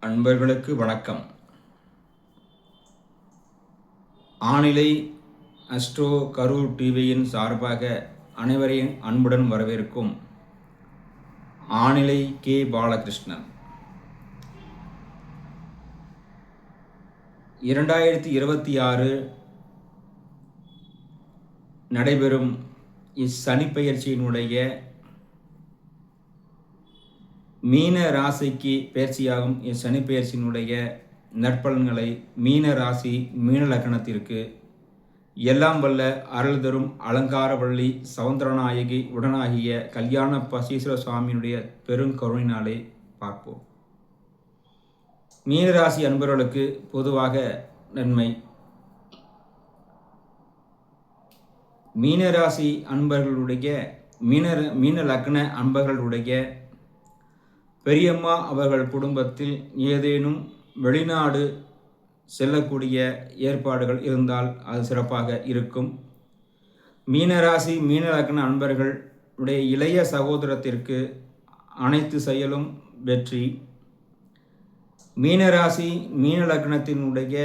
அன்பர்களுக்கு வணக்கம். ஆணிலை அஸ்ட்ரோ கரூர் டிவியின் சார்பாக அனைவரையும் அன்புடன் வரவேற்கும் ஆணிலை கே பாலகிருஷ்ணன். 2026 நடைபெறும் இச்சனிப்பெயர்ச்சியினுடைய மீன ராசிக்கு பயிற்சியாகும் இச்சனிப்பெயர்ச்சியினுடைய நற்பலன்களை மீன ராசி மீன லக்னத்திற்கு எல்லாம் வல்ல அருள் தரும் அலங்காரவள்ளி சவுந்தரநாயகி உடனாகிய கல்யாண பசீஸ்வர சுவாமியினுடைய பெருங்கருணையினாலே பார்ப்போம். மீனராசி அன்பர்களுக்கு பொதுவாக நன்மை. மீனராசி அன்பர்களுடைய மீன லக்ன அன்பர்களுடைய பெரியம்மா அவர்கள் குடும்பத்தில் ஏதேனும் வெளிநாடு செல்லக்கூடிய ஏற்பாடுகள் இருந்தால் அது சிறப்பாக இருக்கும். மீனராசி மீன லக்ன அன்பர்களுடைய இளைய சகோதரத்திற்கு அனைத்து செயலும் வெற்றி. மீனராசி மீன லக்னத்தினுடைய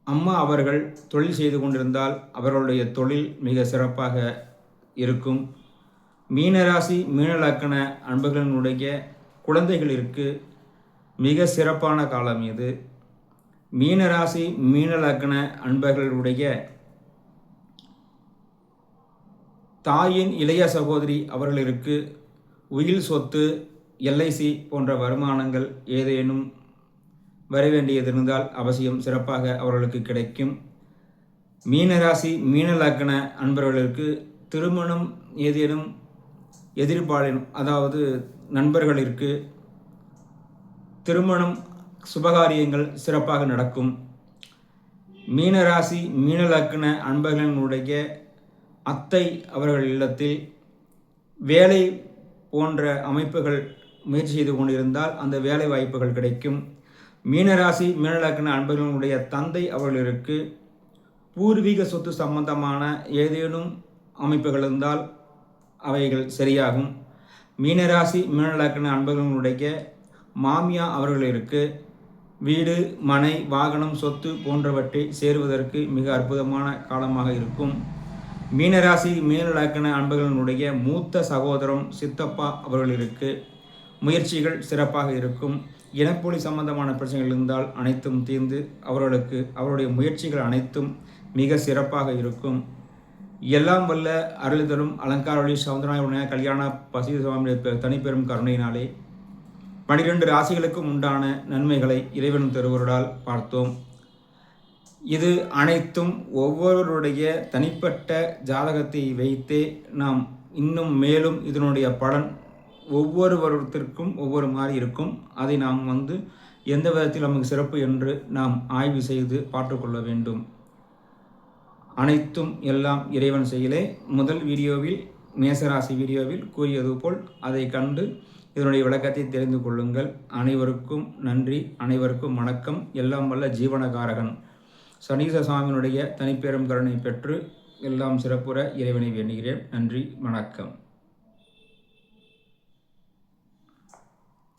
அம்மா அவர்கள் தொழில் செய்து கொண்டிருந்தால் அவர்களுடைய தொழில் மிக சிறப்பாக இருக்கும். மீனராசி மீன லக்ன அன்பர்களினுடைய குழந்தைகளிற்கு மிக சிறப்பான காலம் இது. மீனராசி மீன லக்ன அன்பர்களுடைய தாயின் இளைய சகோதரி அவர்களுக்கு உயில் சொத்து எல்ஐசி போன்ற வருமானங்கள் ஏதேனும் வரவேண்டியது இருந்தால் அவசியம் சிறப்பாக அவர்களுக்கு கிடைக்கும். மீனராசி மீன லக்ன அன்பர்களுக்கு திருமணம் ஏதேனும் எதிர்பாலினும் அதாவது நண்பர்களிற்கு திருமணம் சுபகாரியங்கள் சிறப்பாக நடக்கும். மீனராசி மீன லக்ன அன்பர்களினுடைய அத்தை அவர்கள் இல்லத்தில் வேலை போன்ற அமைப்புகள் முயற்சி செய்து கொண்டிருந்தால் அந்த வேலை வாய்ப்புகள் கிடைக்கும். மீனராசி மீன லக்ன அன்பர்களுடைய தந்தை அவர்களுக்கு பூர்வீக சொத்து சம்பந்தமான ஏதேனும் அமைப்புகள் இருந்தால் அவைகள் சரியாகும். மீனராசி மீன லக்ன அன்பர்களுடைய மாமியா அவர்களுக்கு வீடு மனை வாகனம் சொத்து போன்றவற்றை சேருவதற்கு மிக அற்புதமான காலமாக இருக்கும். மீனராசி மீன லக்ன அன்பர்களுடைய மூத்த சகோதரம் சித்தப்பா அவர்களுக்கு முயற்சிகள் சிறப்பாக இருக்கும். இனப்பொலி சம்பந்தமான பிரச்சனைகள் இருந்தால் அனைத்தும் தீர்ந்து அவருடைய முயற்சிகள் அனைத்தும் மிக சிறப்பாக இருக்கும். எல்லாம் வல்ல அருள் தரும் அலங்காரவள்ளி சவுந்தரநாயகி கல்யாண பசீஸ்வர சுவாமியுடைய தனிப்பெரும் கருணையினாலே 12 ராசிகளுக்கும் உண்டான நன்மைகளை இறைவன் தருவருடால் பார்த்தோம். இது அனைத்தும் ஒவ்வொருவருடைய தனிப்பட்ட ஜாதகத்தை வைத்தே நாம் இன்னும் மேலும் இதனுடைய பலன் ஒவ்வொருவருத்திற்கும் ஒவ்வொரு மாதிரி இருக்கும். அதை நாம் எந்த விதத்தில் நமக்கு சிறப்பு என்று நாம் ஆய்வு செய்து பார்த்துக்கொள்ள வேண்டும். அனைத்தும் எல்லாம் இறைவன் செயலே. முதல் வீடியோவில் மேசராசி வீடியோவில் கூறியது போல் அதை கண்டு இதனுடைய விளக்கத்தை தெரிந்து கொள்ளுங்கள். அனைவருக்கும் நன்றி, அனைவருக்கும் வணக்கம். எல்லாம் வல்ல ஜீவனகாரகன் சனீச சுவாமியினுடைய தனிப்பெரும் கருணை பெற்று எல்லாம் சிறப்புற இறைவனை வேண்டுகிறேன். நன்றி, வணக்கம்.